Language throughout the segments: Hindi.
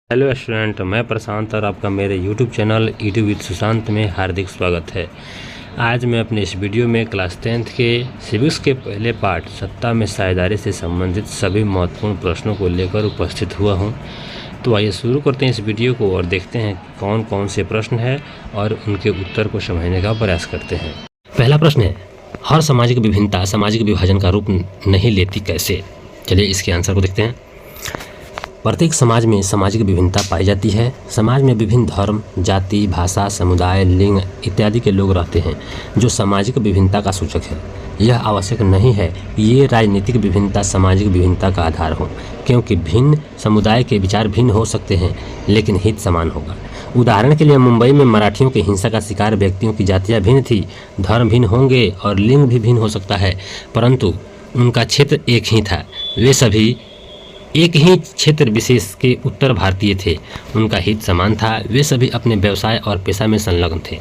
हेलो स्टूडेंट, मैं प्रशांत और आपका मेरे YouTube channel Edu with Sushant में हार्दिक स्वागत है। आज मैं अपने इस वीडियो में क्लास 10th के सिविक्स के पहले पार्ट सत्ता में साझेदारी से संबंधित सभी महत्वपूर्ण प्रश्नों को लेकर उपस्थित हुआ हूं। तो आइए शुरू करते हैं इस वीडियो को और देखते हैं कौन कौन से प्रश्न हैं और उनके उत्तर को समझने का प्रयास करते हैं। पहला प्रश्न है, हर सामाजिक विभिन्नता सामाजिक विभाजन का रूप नहीं लेती कैसे? चलिए इसके आंसर को देखते हैं। प्रत्येक समाज में सामाजिक विभिन्नता पाई जाती है। समाज में विभिन्न धर्म, जाति, भाषा, समुदाय, लिंग इत्यादि के लोग रहते हैं, जो सामाजिक विभिन्नता का सूचक है। यह आवश्यक नहीं है कि ये राजनीतिक विभिन्नता सामाजिक विभिन्नता का आधार हो, क्योंकि भिन्न समुदाय के विचार भिन्न हो सकते हैं, लेकिन हित समान होगा। उदाहरण के लिए मुंबई में मराठियों की हिंसा का शिकार व्यक्तियों की जातियाँ भिन्न थी, धर्म भिन्न होंगे और लिंग भी भिन्न हो सकता है, परंतु उनका क्षेत्र एक ही था। वे सभी एक ही क्षेत्र विशेष के उत्तर भारतीय थे। उनका हित समान था। वे सभी अपने व्यवसाय और पेशा में संलग्न थे।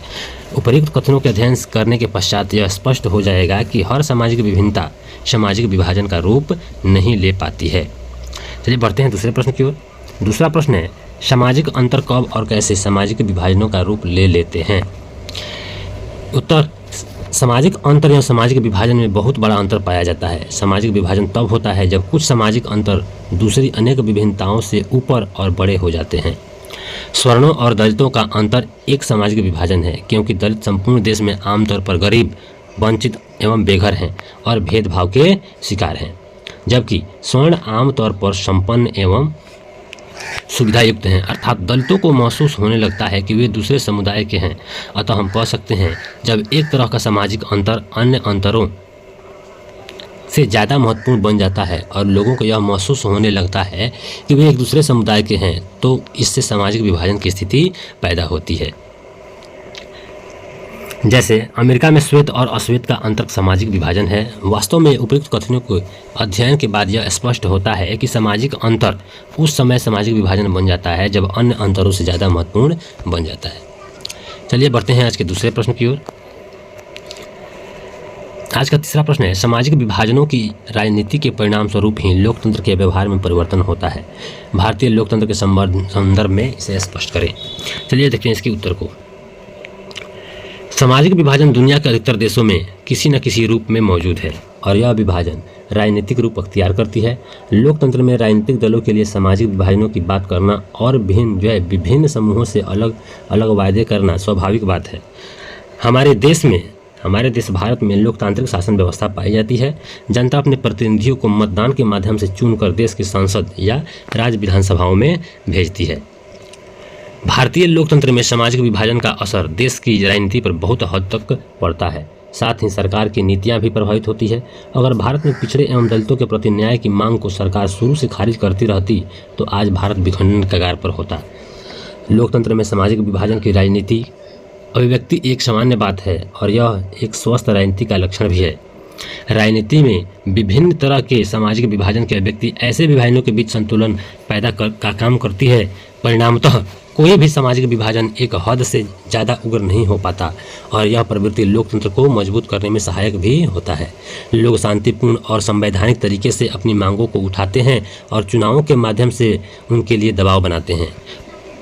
उपर्युक्त कथनों के अध्ययन करने के पश्चात यह स्पष्ट हो जाएगा कि हर सामाजिक विभिन्नता सामाजिक विभाजन का रूप नहीं ले पाती है। चलिए बढ़ते हैं दूसरे प्रश्न की ओर। दूसरा प्रश्न है, सामाजिक अंतर कब और कैसे सामाजिक विभाजनों का रूप ले लेते हैं? उत्तर, सामाजिक अंतर या सामाजिक विभाजन में बहुत बड़ा अंतर पाया जाता है। सामाजिक विभाजन तब होता है जब कुछ सामाजिक अंतर दूसरी अनेक विभिन्नताओं से ऊपर और बड़े हो जाते हैं। सवर्णों और दलितों का अंतर एक सामाजिक विभाजन है, क्योंकि दलित संपूर्ण देश में आमतौर पर गरीब, वंचित एवं बेघर हैं और भेदभाव के शिकार हैं, जबकि स्वर्ण आमतौर पर संपन्न एवं सुविधा युक्त हैं। अर्थात दलितों को महसूस होने लगता है कि वे दूसरे समुदाय के हैं। अतः हम कह सकते हैं, जब एक तरह का सामाजिक अंतर अन्य अंतरों से ज़्यादा महत्वपूर्ण बन जाता है और लोगों को यह महसूस होने लगता है कि वे एक दूसरे समुदाय के हैं, तो इससे सामाजिक विभाजन की स्थिति पैदा होती है। जैसे अमेरिका में श्वेत और अश्वेत का अंतर सामाजिक विभाजन है। वास्तव में उपयुक्त कथनों के अध्ययन के बाद यह स्पष्ट होता है कि सामाजिक अंतर उस समय सामाजिक विभाजन बन जाता है जब अन्य अंतरों से ज़्यादा महत्वपूर्ण बन जाता है। चलिए बढ़ते हैं आज के दूसरे प्रश्न की ओर। आज का तीसरा प्रश्न है, सामाजिक विभाजनों की राजनीति के परिणाम स्वरूप ही लोकतंत्र के व्यवहार में परिवर्तन होता है। भारतीय लोकतंत्र के संदर्भ में इसे स्पष्ट करें। चलिए देखते हैं इसके उत्तर को। सामाजिक विभाजन दुनिया के अधिकतर देशों में किसी न किसी रूप में मौजूद है और यह विभाजन राजनीतिक रूप अख्तियार करती है। लोकतंत्र में राजनीतिक दलों के लिए सामाजिक विभाजनों की बात करना और विभिन्न समूहों से अलग अलग वायदे करना स्वाभाविक बात है। हमारे देश भारत में लोकतांत्रिक शासन व्यवस्था पाई जाती है। जनता अपने प्रतिनिधियों को मतदान के माध्यम से चुनकर देश की संसद या राज्य विधानसभाओं में भेजती है। भारतीय लोकतंत्र में सामाजिक विभाजन का असर देश की राजनीति पर बहुत हद तक पड़ता है। साथ ही सरकार की नीतियां भी प्रभावित होती है। अगर भारत में पिछड़े एवं दलितों के प्रति न्याय की मांग को सरकार शुरू से खारिज करती रहती तो आज भारत विखंडन के कगार पर होता। लोकतंत्र में सामाजिक विभाजन की राजनीति अभिव्यक्ति एक सामान्य बात है और यह एक स्वस्थ राजनीति का लक्षण भी है। राजनीति में विभिन्न तरह के सामाजिक विभाजन की अभिव्यक्ति ऐसे विभाजनों के बीच संतुलन पैदा का काम करती है। परिणामतः कोई भी सामाजिक विभाजन एक हद से ज़्यादा उग्र नहीं हो पाता और यह प्रवृत्ति लोकतंत्र को मजबूत करने में सहायक भी होता है। लोग शांतिपूर्ण और संवैधानिक तरीके से अपनी मांगों को उठाते हैं और चुनावों के माध्यम से उनके लिए दबाव बनाते हैं,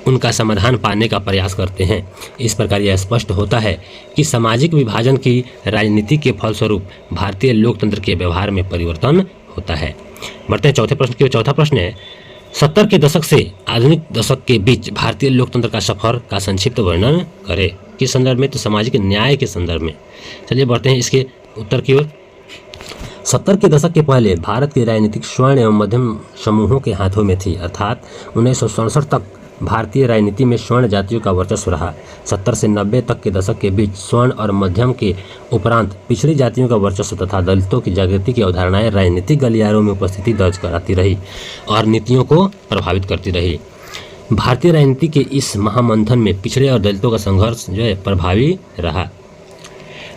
उनका समाधान पाने का प्रयास करते हैं। इस प्रकार यह स्पष्ट होता है कि सामाजिक विभाजन की राजनीति के फलस्वरूप भारतीय लोकतंत्र के व्यवहार में परिवर्तन होता है। बढ़ते हैं चौथे प्रश्न की। चौथा प्रश्न है, 70 के दशक से आधुनिक दशक के बीच भारतीय लोकतंत्र का सफर का संक्षिप्त वर्णन करें। किस संदर्भ में? तो सामाजिक न्याय के संदर्भ में। चलिए बढ़ते हैं इसके उत्तर की ओर। 70 के दशक के पहले भारत की राजनीतिक स्वर्ण एवं मध्यम समूहों के हाथों में थी। अर्थात 1967 तक भारतीय राजनीति में स्वर्ण जातियों का वर्चस्व रहा। 70 से 90 तक के दशक के बीच स्वर्ण और मध्यम के उपरांत पिछड़ी जातियों का वर्चस्व तथा दलितों की जागृति की अवधारणाएं राजनीतिक गलियारों में उपस्थिति दर्ज कराती रही और नीतियों को प्रभावित करती रही। भारतीय राजनीति के इस महामंथन में पिछड़े और दलितों का संघर्ष प्रभावी रहा।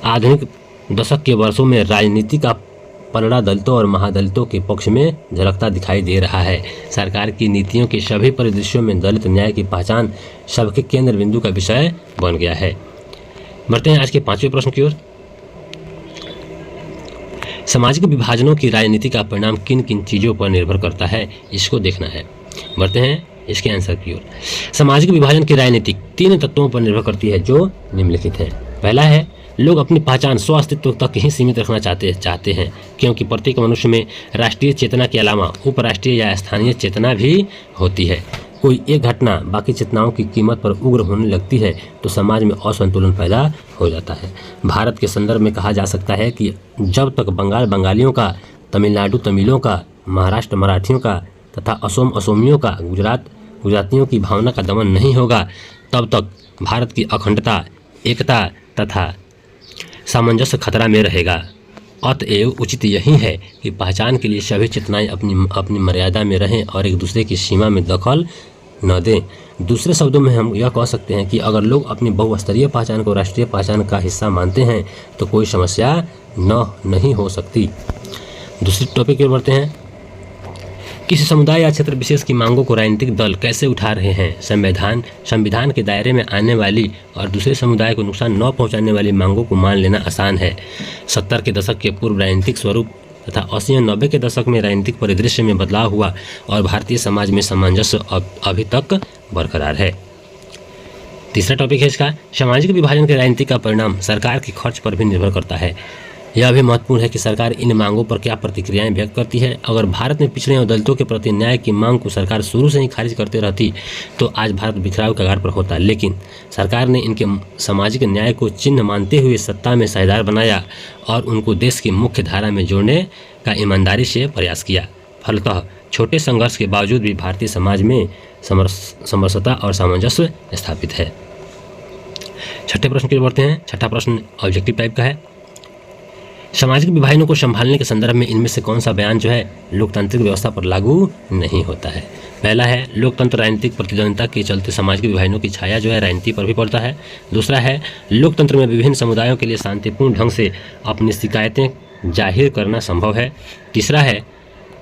आधुनिक दशक के वर्षों में राजनीति का पलड़ा दलितों और महादलितों के पक्ष में झलकता दिखाई दे रहा है। सरकार की नीतियों के सभी परिदृश्यों में दलित न्याय की पहचान सबके केंद्र बिंदु का विषय बन गया है। बढ़ते हैं आज के पांचवें प्रश्न की ओर। सामाजिक विभाजनों की राजनीति का परिणाम किन किन चीज़ों पर निर्भर करता है, इसको देखना है। बढ़ते हैं इसके आंसर की ओर। सामाजिक विभाजन की राजनीतिक 3 तत्वों पर निर्भर करती है जो निम्नलिखित है। पहला है, लोग अपनी पहचान स्व अस्तित्व तक ही सीमित रखना चाहते हैं, क्योंकि प्रत्येक मनुष्य में राष्ट्रीय चेतना के अलावा उपराष्ट्रीय या स्थानीय चेतना भी होती है। कोई एक घटना बाकी चेतनाओं की कीमत पर उग्र होने लगती है तो समाज में असंतुलन पैदा हो जाता है। भारत के संदर्भ में कहा जा सकता है कि जब तक बंगाल बंगालियों का, तमिलनाडु तमिलों का, महाराष्ट्र मराठियों का तथा असोम असोमियों का, गुजरात गुजरातियों की भावना का दमन नहीं होगा, तब तक भारत की अखंडता, एकता तथा सामंजस्य खतरा में रहेगा। अतएव उचित यही है कि पहचान के लिए सभी चेतनाएं अपनी मर्यादा में रहें और एक दूसरे की सीमा में दखल न दें। दूसरे शब्दों में हम यह कह सकते हैं कि अगर लोग अपनी बहुस्तरीय पहचान को राष्ट्रीय पहचान का हिस्सा मानते हैं तो कोई समस्या नहीं हो सकती। दूसरे टॉपिक पर बढ़ते हैं। किसी समुदाय या क्षेत्र विशेष की मांगों को राजनीतिक दल कैसे उठा रहे हैं? संविधान के दायरे में आने वाली और दूसरे समुदाय को नुकसान न पहुंचाने वाली मांगों को मान लेना आसान है। 70 के दशक के पूर्व राजनीतिक स्वरूप तथा 80 और 90 के दशक में राजनीतिक परिदृश्य में बदलाव हुआ और भारतीय समाज में सामंजस्य अभी तक बरकरार है। तीसरा टॉपिक है इसका, सामाजिक विभाजन के राजनीति का परिणाम सरकार के खर्च पर भी निर्भर करता है। यह भी महत्वपूर्ण है कि सरकार इन मांगों पर क्या प्रतिक्रियाएं व्यक्त करती है। अगर भारत में पिछड़े और दलितों के प्रति न्याय की मांग को सरकार शुरू से ही खारिज करते रहती तो आज भारत बिखराव के कगार पर होता, लेकिन सरकार ने इनके सामाजिक न्याय को चिन्ह मानते हुए सत्ता में साझेदार बनाया और उनको देश की मुख्य धारा में जोड़ने का ईमानदारी से प्रयास किया। फलतः छोटे संघर्ष के बावजूद भी भारतीय समाज में समरसता और सामंजस्य स्थापित है। छठे प्रश्न की ओर बढ़ते हैं। छठा प्रश्न ऑब्जेक्टिव टाइप का है। सामाजिक विभाजनों को संभालने के संदर्भ में इनमें से कौन सा बयान जो है लोकतांत्रिक व्यवस्था पर लागू नहीं होता है? पहला है, लोकतंत्र राजनीतिक प्रतिद्वंदिता के चलते सामाजिक विभाजनों की छाया जो है राजनीति पर भी पड़ता है। दूसरा है, लोकतंत्र में विभिन्न समुदायों के लिए शांतिपूर्ण ढंग से अपनी शिकायतें जाहिर करना संभव है। तीसरा है,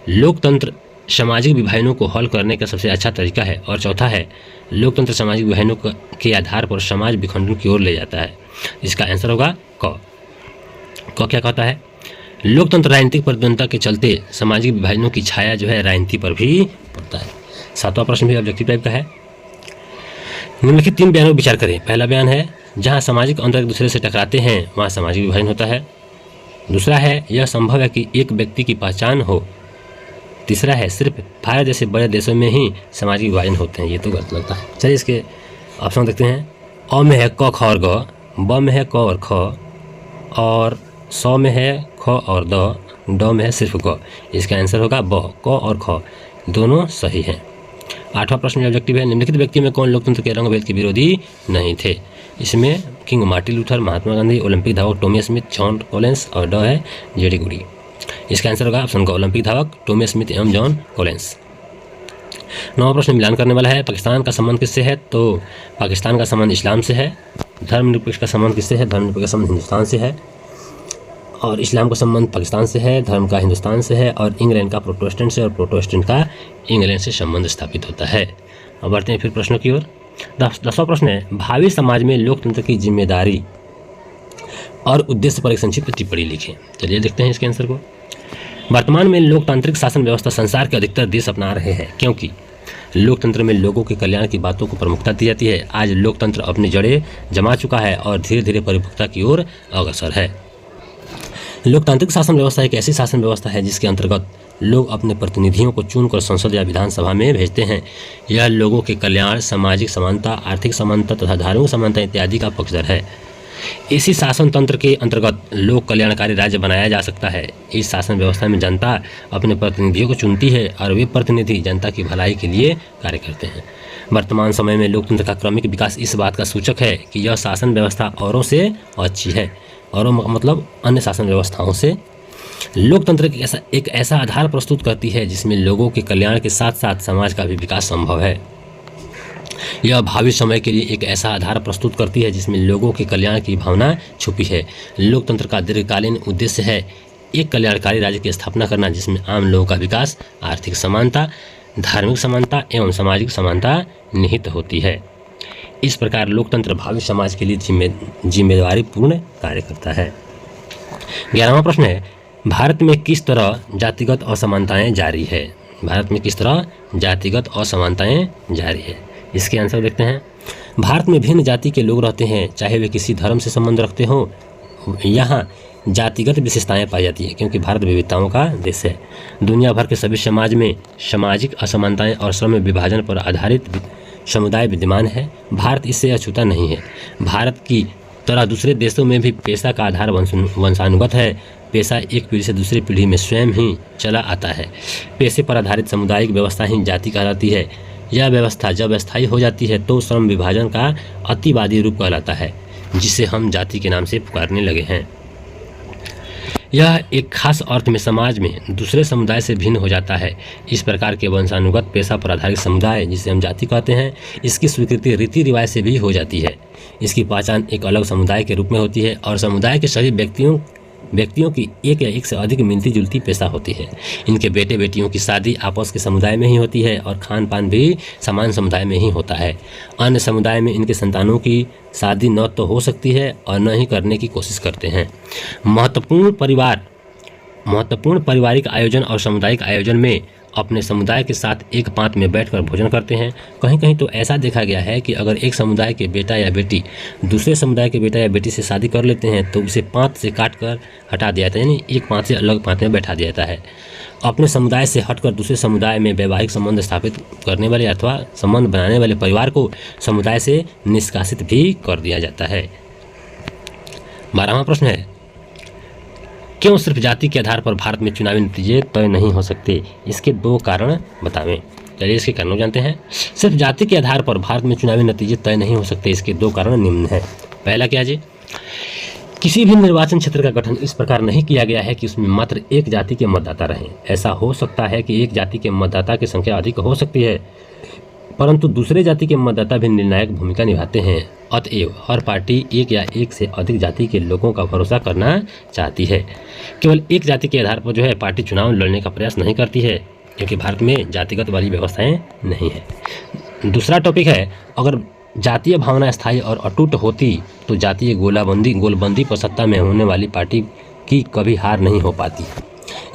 लोकतंत्र सामाजिक विभाजनों को हल करने का सबसे अच्छा तरीका है। और चौथा है, लोकतंत्र सामाजिक विभाजनों के आधार पर समाज विखंडन की ओर ले जाता है। इसका आंसर होगा क। क्या कहता है? लोकतंत्र राजनीतिक प्रतिद्वंदिता के चलते सामाजिक विभाजनों की छाया जो है राजनीति पर भी पड़ता है। सातवां प्रश्न भी ऑब्जेक्टिव टाइप का है। निम्नलिखित 3 बयानों पर विचार करें। पहला बयान है, जहां सामाजिक अंतर एक दूसरे से टकराते हैं वहां सामाजिक विभाजन होता है। दूसरा है, यह संभव है कि एक व्यक्ति की पहचान हो। तीसरा है, सिर्फ भारत जैसे बड़े देशों में ही सामाजिक विभाजन होते हैं। ये तो गलत लगता है। चलिए इसके ऑप्शन देखते हैं। अ में है क, ख और ग, ब में है क और ख, और स में है ख और द में है सिर्फ ग। इसका आंसर होगा ब। क और ख दोनों सही हैं। आठवां प्रश्न ऑब्जेक्टिव है, निम्नलिखित व्यक्ति में कौन लोकतंत्र के रंग-भेद के विरोधी नहीं थे? इसमें king Martin Luther, Mahatma Gandhi, Olympic धावक टॉमी स्मिथ, जॉन कॉलिंस और ड है जेडी गुडी। इसका आंसर होगा ऑप्शन क, ओलंपिक धावक टॉमी स्मिथ एवं जॉन कॉलिंस। 9वां प्रश्न मिलान करने वाला है। पाकिस्तान का संबंध किससे है? तो पाकिस्तान का संबंध इस्लाम से है। धर्मनिरपेक्ष का संबंध किससे है? धर्मनिरपेक्ष का संबंध हिंदुस्तान से है। और इस्लाम का संबंध पाकिस्तान से है, धर्म का हिंदुस्तान से है, और इंग्लैंड का प्रोटेस्टेंट से और प्रोटेस्टेंट का इंग्लैंड से संबंध स्थापित होता है। अब बढ़ते हैं फिर प्रश्नों की ओर। 10वां प्रश्न है, भावी समाज में लोकतंत्र की जिम्मेदारी और उद्देश्य पर एक संक्षिप्त टिप्पणी लिखें। चलिए देखते हैं इसके आंसर को। वर्तमान में लोकतांत्रिक शासन व्यवस्था संसार के अधिकतर देश अपना रहे हैं, क्योंकि लोकतंत्र में लोगों के कल्याण की बातों को प्रमुखता दी जाती है। आज लोकतंत्र अपनी जड़ें जमा चुका है और धीरे धीरे परिपक्वता की ओर अग्रसर है। लोकतांत्रिक शासन व्यवस्था एक ऐसी शासन व्यवस्था है जिसके अंतर्गत लोग अपने प्रतिनिधियों को चुनकर संसद या विधानसभा में भेजते हैं। यह लोगों के कल्याण, सामाजिक समानता, आर्थिक समानता तथा धार्मिक समानता इत्यादि का पक्षधर है। इसी शासन तंत्र के अंतर्गत लोक कल्याणकारी राज्य बनाया जा सकता है। इस शासन व्यवस्था में जनता अपने प्रतिनिधियों को चुनती है और वे प्रतिनिधि जनता की भलाई के लिए कार्य करते हैं। वर्तमान समय में लोकतंत्र का क्रमिक विकास इस बात का सूचक है कि यह शासन व्यवस्था औरों से अच्छी है। औरों मतलब अन्य शासन व्यवस्थाओं से। लोकतंत्र एक ऐसा आधार प्रस्तुत करती है जिसमें लोगों के कल्याण के साथ साथ समाज का भी विकास संभव है। यह भावी समय के लिए एक ऐसा आधार प्रस्तुत करती है जिसमें लोगों के कल्याण की भावना छुपी है। लोकतंत्र का दीर्घकालीन उद्देश्य है एक कल्याणकारी राज्य की स्थापना करना जिसमें आम लोगों का विकास, आर्थिक समानता, धार्मिक समानता एवं सामाजिक समानता निहित होती है। इस प्रकार लोकतंत्र भावी समाज के लिए जिम्मेदारी पूर्ण कार्य करता है। 11वां प्रश्न है, भारत में किस तरह जातिगत असमानताएं जारी है? भारत में किस तरह जातिगत असमानताएं जारी है। इसके आंसर देखते हैं। भारत में भिन्न जाति के लोग रहते हैं, चाहे वे किसी धर्म से संबंध रखते हों। यहाँ जातिगत विशेषताएं पाई जाती है क्योंकि भारत विविधताओं का देश है। दुनिया भर के सभी समाज में सामाजिक असमानताएं और श्रम विभाजन पर आधारित समुदाय विद्यमान है। भारत इससे अछूता नहीं है। भारत की तरह दूसरे देशों में भी पेशा का आधार वंशानुगत है। पेशा एक पीढ़ी से दूसरी पीढ़ी में स्वयं ही चला आता है। पेशे पर आधारित सामुदायिक व्यवस्था ही जाति कहलाती है। यह व्यवस्था जब अस्थायी हो जाती है तो श्रम विभाजन का अतिवादी रूप कहलाता है, जिसे हम जाति के नाम से पुकारने लगे हैं। यह एक खास अर्थ में समाज में दूसरे समुदाय से भिन्न हो जाता है। इस प्रकार के वंशानुगत पेशा पर आधारित समुदाय, जिसे हम जाति कहते हैं, इसकी स्वीकृति रीति रिवाज से भी हो जाती है। इसकी पहचान एक अलग समुदाय के रूप में होती है और समुदाय के सभी व्यक्तियों की एक या एक से अधिक मिलती जुलती पेशा होती है। इनके बेटे बेटियों की शादी आपस के समुदाय में ही होती है और खान पान भी समान समुदाय में ही होता है। अन्य समुदाय में इनके संतानों की शादी न तो हो सकती है और न ही करने की कोशिश करते हैं। महत्वपूर्ण पारिवारिक आयोजन और सामुदायिक आयोजन में अपने समुदाय के साथ एक पांत में बैठकर भोजन करते हैं। कहीं कहीं तो ऐसा देखा गया है कि अगर एक समुदाय के बेटा या बेटी दूसरे समुदाय के बेटा या बेटी से शादी कर लेते हैं तो उसे पांत से काट कर हटा दिया जाता है, यानी एक पांत से अलग पांत में बैठा दिया जाता है। अपने समुदाय से हटकर दूसरे समुदाय में वैवाहिक संबंध स्थापित करने वाले अथवा संबंध बनाने वाले परिवार को समुदाय से निष्कासित भी कर दिया जाता है। 12वां प्रश्न है, क्यों सिर्फ जाति के आधार पर भारत में चुनावी नतीजे तय नहीं हो सकते? इसके 2 कारण बतावें। चलिए इसके कारणों जानते हैं। सिर्फ जाति के आधार पर भारत में चुनावी नतीजे तय नहीं हो सकते, इसके 2 कारण निम्न हैं। पहला क्या जी, किसी भी निर्वाचन क्षेत्र का गठन इस प्रकार नहीं किया गया है कि उसमें मात्र एक जाति के मतदाता रहें। ऐसा हो सकता है कि एक जाति के मतदाता की संख्या अधिक हो सकती है, परंतु दूसरे जाति के मतदाता भी निर्णायक भूमिका निभाते हैं। अतएव हर पार्टी एक या एक से अधिक जाति के लोगों का भरोसा करना चाहती है। केवल एक जाति के आधार पर जो है पार्टी चुनाव लड़ने का प्रयास नहीं करती है, क्योंकि भारत में जातिगत वाली व्यवस्थाएं नहीं है। दूसरा टॉपिक है, अगर जातीय भावना स्थायी और अटूट होती तो जातीय गोलबंदी पर सत्ता में होने वाली पार्टी की कभी हार नहीं हो पाती।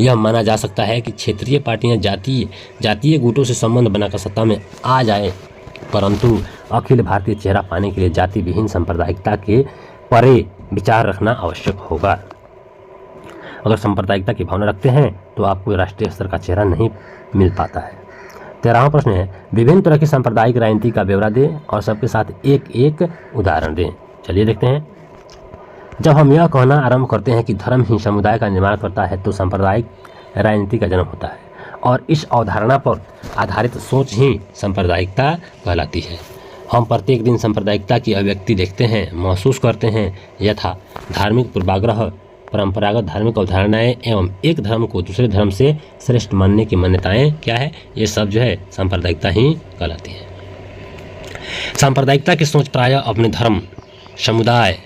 यह माना जा सकता है कि क्षेत्रीय पार्टियां जातीय गुटों से संबंध बनाकर सत्ता में आ जाए, परंतु अखिल भारतीय चेहरा पाने के लिए जाति विहीन सांप्रदायिकता के परे विचार रखना आवश्यक होगा। अगर सांप्रदायिकता की भावना रखते हैं तो आपको राष्ट्रीय स्तर का चेहरा नहीं मिल पाता है। 13वां प्रश्न है, विभिन्न तरह की सांप्रदायिक राजनीति का ब्यौरा दें और सबके साथ एक एक उदाहरण दें। चलिए देखते हैं। जब हम यह कहना आरंभ करते हैं कि धर्म ही समुदाय का निर्माण करता है तो सांप्रदायिक राजनीति का जन्म होता है और इस अवधारणा पर आधारित सोच ही सांप्रदायिकता कहलाती है। हम प्रत्येक दिन सांप्रदायिकता की अभिव्यक्ति देखते हैं, महसूस करते हैं, यथा धार्मिक पूर्वाग्रह, परंपरागत धार्मिक अवधारणाएं एवं एक धर्म को दूसरे धर्म से श्रेष्ठ मानने की मान्यताएं क्या है, ये सब जो है सांप्रदायिकता ही कहलाती है। सांप्रदायिकता की सोच प्रायः अपने धर्म समुदाय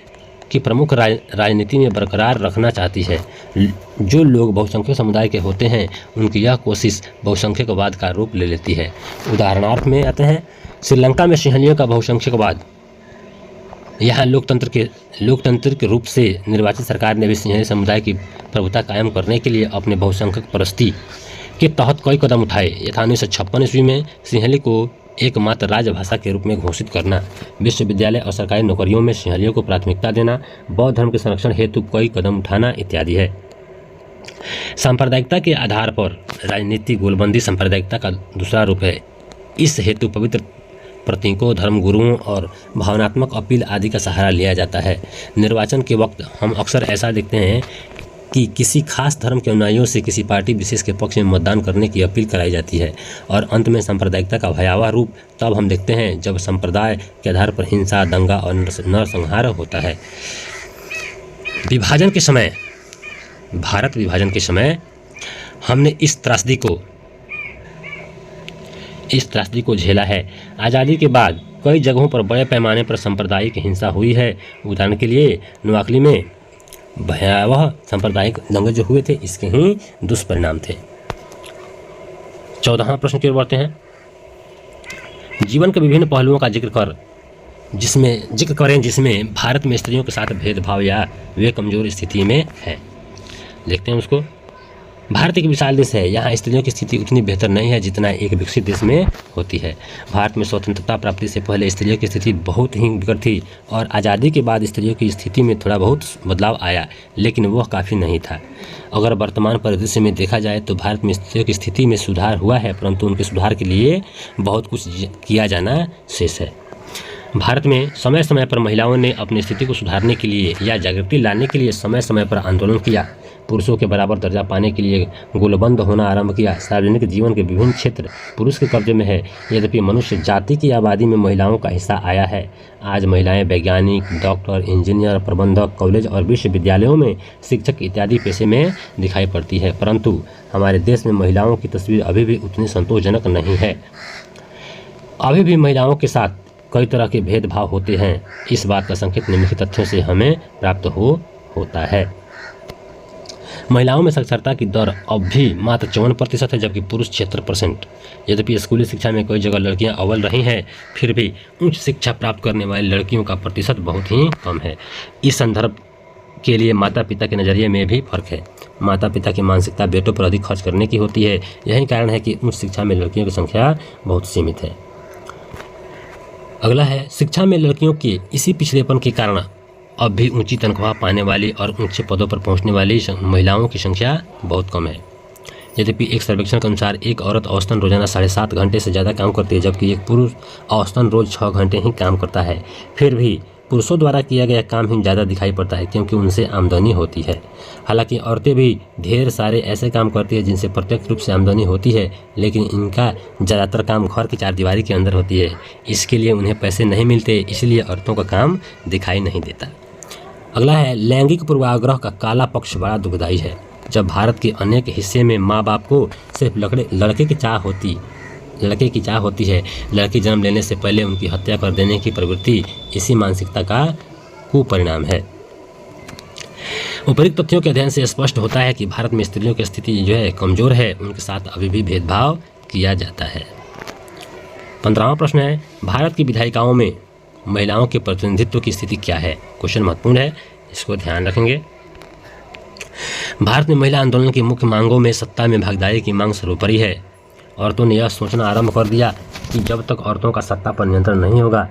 की प्रमुख राजनीति में बरकरार रखना चाहती है। जो लोग बहुसंख्यक समुदाय के होते हैं उनकी यह कोशिश बहुसंख्यकवाद का रूप ले लेती है। उदाहरणार्थ में आते हैं, श्रीलंका में सिंहलियों का बहुसंख्यकवाद। यहाँ लोकतंत्र के रूप से निर्वाचित सरकार ने भी सिंहली समुदाय की प्रभुता कायम करने के लिए अपने बहुसंख्यक परस्ती के तहत कई कदम उठाए। यथा 1956 ईस्वी में सिंहली को एकमात्र राजभाषा के रूप में घोषित करना, विश्वविद्यालय और सरकारी नौकरियों में सिंहलियों को प्राथमिकता देना, बौद्ध धर्म के संरक्षण हेतु कई कदम उठाना इत्यादि है। सांप्रदायिकता के आधार पर राजनीति गोलबंदी सांप्रदायिकता का दूसरा रूप है। इस हेतु पवित्र प्रतीकों, धर्मगुरुओं और भावनात्मक अपील आदि का सहारा लिया जाता है। निर्वाचन के वक्त हम अक्सर ऐसा देखते हैं कि किसी खास धर्म के अनुयायियों से किसी पार्टी विशेष के पक्ष में मतदान करने की अपील कराई जाती है और अंत में सांप्रदायिकता का भयावह रूप तब हम देखते हैं जब संप्रदाय के आधार पर हिंसा, दंगा और नरसंहार होता है। भारत विभाजन के समय हमने इस त्रासदी को झेला है। आज़ादी के बाद कई जगहों पर बड़े पैमाने पर सांप्रदायिक हिंसा हुई है। उदाहरण के लिए नोआखली में भयावह सांप्रदायिक दंगे जो हुए थे, इसके ही दुष्परिणाम थे। 14वां प्रश्न की ओर बढ़ते हैं। जीवन के विभिन्न पहलुओं का जिक्र करें जिसमें भारत में स्त्रियों के साथ भेदभाव या वे कमजोर स्थिति में है। देखते हैं उसको। भारत एक विशाल देश है। यहाँ स्त्रियों की स्थिति उतनी बेहतर नहीं है जितना एक विकसित देश में होती है। भारत में स्वतंत्रता प्राप्ति से पहले स्त्रियों की स्थिति बहुत ही विकट थी और आज़ादी के बाद स्त्रियों की स्थिति में थोड़ा बहुत बदलाव आया, लेकिन वह काफ़ी नहीं था। अगर वर्तमान परिदृश्य में देखा जाए तो भारत में स्त्रियों की स्थिति में सुधार हुआ है, परंतु उनके सुधार के लिए बहुत कुछ किया जाना शेष है। भारत में समय समय पर महिलाओं ने अपनी स्थिति को सुधारने के लिए या जागृति लाने के लिए समय समय पर आंदोलन किया। पुरुषों के बराबर दर्जा पाने के लिए गोलबंद होना आरंभ किया। सार्वजनिक जीवन के विभिन्न क्षेत्र पुरुष के कब्जे में है, यद्यपि मनुष्य जाति की आबादी में महिलाओं का हिस्सा आया है। आज महिलाएं वैज्ञानिक, डॉक्टर, इंजीनियर, प्रबंधक, कॉलेज और विश्वविद्यालयों में शिक्षक इत्यादि पेशे में दिखाई पड़ती है, परंतु हमारे देश में महिलाओं की तस्वीर अभी भी उतनी संतोषजनक नहीं है। अभी भी महिलाओं के साथ कई तरह के भेदभाव होते हैं। इस बात का संकेत निम्नलिखित तथ्यों से हमें प्राप्त होता है। महिलाओं में साक्षरता की दर अब भी मात्र 54% है, जबकि पुरुष 76%। यद्यपि स्कूली शिक्षा में कई जगह लड़कियां अव्वल रही हैं, फिर भी उच्च शिक्षा प्राप्त करने वाली लड़कियों का प्रतिशत बहुत ही कम है। इस संदर्भ के लिए माता पिता के नज़रिए में भी फर्क है। माता पिता की मानसिकता बेटों पर अधिक खर्च करने की होती है। यही कारण है कि उच्च शिक्षा में लड़कियों की संख्या बहुत सीमित है। अगला है, शिक्षा में लड़कियों के इसी पिछड़ेपन के कारण अब भी ऊंची तनख्वाह पाने वाली और ऊंचे पदों पर पहुंचने वाली महिलाओं की संख्या बहुत कम है। यद्यपि एक सर्वेक्षण के अनुसार एक औरत औसतन रोजाना 7.5 घंटे से ज़्यादा काम करती है, जबकि एक पुरुष औसतन रोज 6 घंटे ही काम करता है। फिर भी पुरुषों द्वारा किया गया काम ही ज़्यादा दिखाई पड़ता है, क्योंकि उनसे आमदनी होती है। हालांकि औरतें भी ढेर सारे ऐसे काम करती है जिनसे प्रत्यक्ष रूप से आमदनी होती है, लेकिन इनका ज़्यादातर काम घर की चारदीवारी के अंदर होती है। इसके लिए उन्हें पैसे नहीं मिलते, इसलिए औरतों का काम दिखाई नहीं देता। अगला है, लैंगिक पूर्वाग्रह का काला पक्ष बड़ा दुखदायी है। जब भारत के अनेक हिस्से में माँ बाप को सिर्फ लड़के की चाह होती है, लड़की जन्म लेने से पहले उनकी हत्या कर देने की प्रवृत्ति इसी मानसिकता का कुपरिणाम है। उपरोक्त तथ्यों के अध्ययन से स्पष्ट होता है कि भारत में स्त्रियों की स्थिति जो है कमजोर है, उनके साथ अभी भी भेदभाव किया जाता है। 15वां प्रश्न है, भारत की विधायिकाओं में महिलाओं के प्रतिनिधित्व की स्थिति क्या है? क्वेश्चन महत्वपूर्ण है, इसको ध्यान रखेंगे। भारत में महिला आंदोलन की मुख्य मांगों में सत्ता में भागीदारी की मांग सर्वोपरि है। औरतों ने यह सोचना आरंभ कर दिया कि जब तक औरतों का सत्ता पर नियंत्रण नहीं होगा,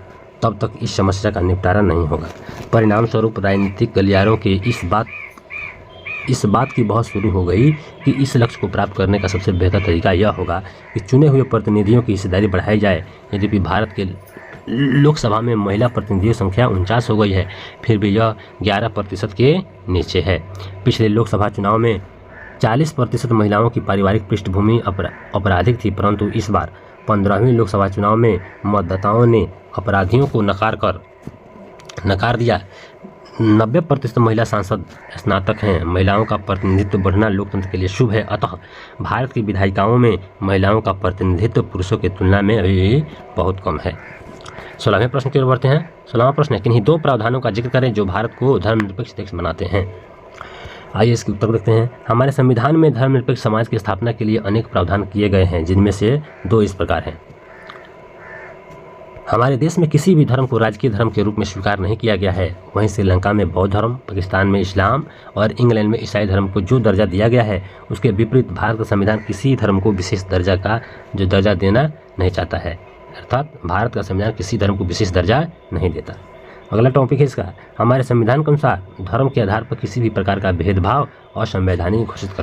तब तक इस समस्या का निपटारा नहीं होगा। परिणाम स्वरूप राजनीतिक गलियारों के इस बात की बहस शुरू हो गई कि इस लक्ष्य को प्राप्त करने का सबसे बेहतर तरीका यह होगा कि चुने हुए प्रतिनिधियों की हिस्सेदारी बढ़ाई जाए। यद्यपि भारत के लोकसभा में महिला प्रतिनिधियों संख्या 49 हो गई है, फिर भी यह 11% के नीचे है। पिछले लोकसभा चुनाव में 40% महिलाओं की पारिवारिक पृष्ठभूमि आपराधिक थी, परंतु इस बार 15वीं लोकसभा चुनाव में मतदाताओं ने अपराधियों को नकार दिया। 90% महिला सांसद स्नातक हैं। महिलाओं का प्रतिनिधित्व बढ़ना लोकतंत्र के लिए शुभ है। अतः भारत की विधायिकाओं में महिलाओं का प्रतिनिधित्व पुरुषों की तुलना में अभी बहुत कम है। 16वें प्रश्न की ओर बढ़ते हैं। 16वां प्रश्न है, किन्हीं 2 प्रावधानों का जिक्र करें जो भारत को धर्मनिरपेक्ष देश बनाते हैं। आइए इसके उत्तर देखते हैं। हमारे संविधान में धर्मनिरपेक्ष समाज की स्थापना के लिए अनेक प्रावधान किए गए हैं, जिनमें से 2 इस प्रकार हैं। हमारे देश में किसी भी धर्म को राजकीय धर्म के रूप में स्वीकार नहीं किया गया है। वहीं श्रीलंका में बौद्ध धर्म, पाकिस्तान में इस्लाम और इंग्लैंड में ईसाई धर्म को जो दर्जा दिया गया है, उसके विपरीत भारत का संविधान किसी धर्म को विशेष दर्जा देना नहीं चाहता है। अर्थात भारत का संविधान किसी धर्म को विशेष दर्जा नहीं देता। अगला टॉपिक है इसका, हमारे संविधान के अनुसार धर्म के आधार पर किसी भी प्रकार का भेदभाव असंवैधानिक घोषित